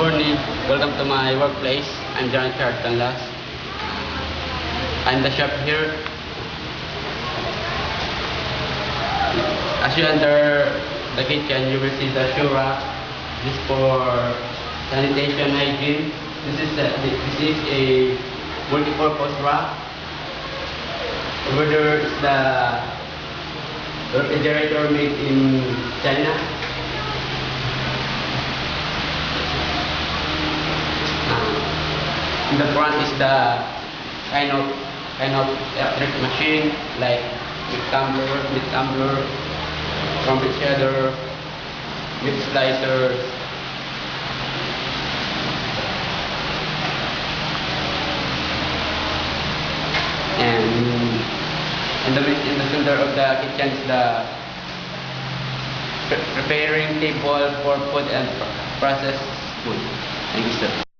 morning. Welcome to my workplace. I'm John Charles Canlas. I'm the chef here. As you enter the kitchen, you will see the shoe rack. This is for sanitation hygiene. This is a multi-purpose rack. Over there is the refrigerator made in China. In the front is the kind of electric machine like meat tumbler, trumpet shredder, meat slicers, and in the center of the kitchen is the preparing table for food and processed food. Thank you, sir.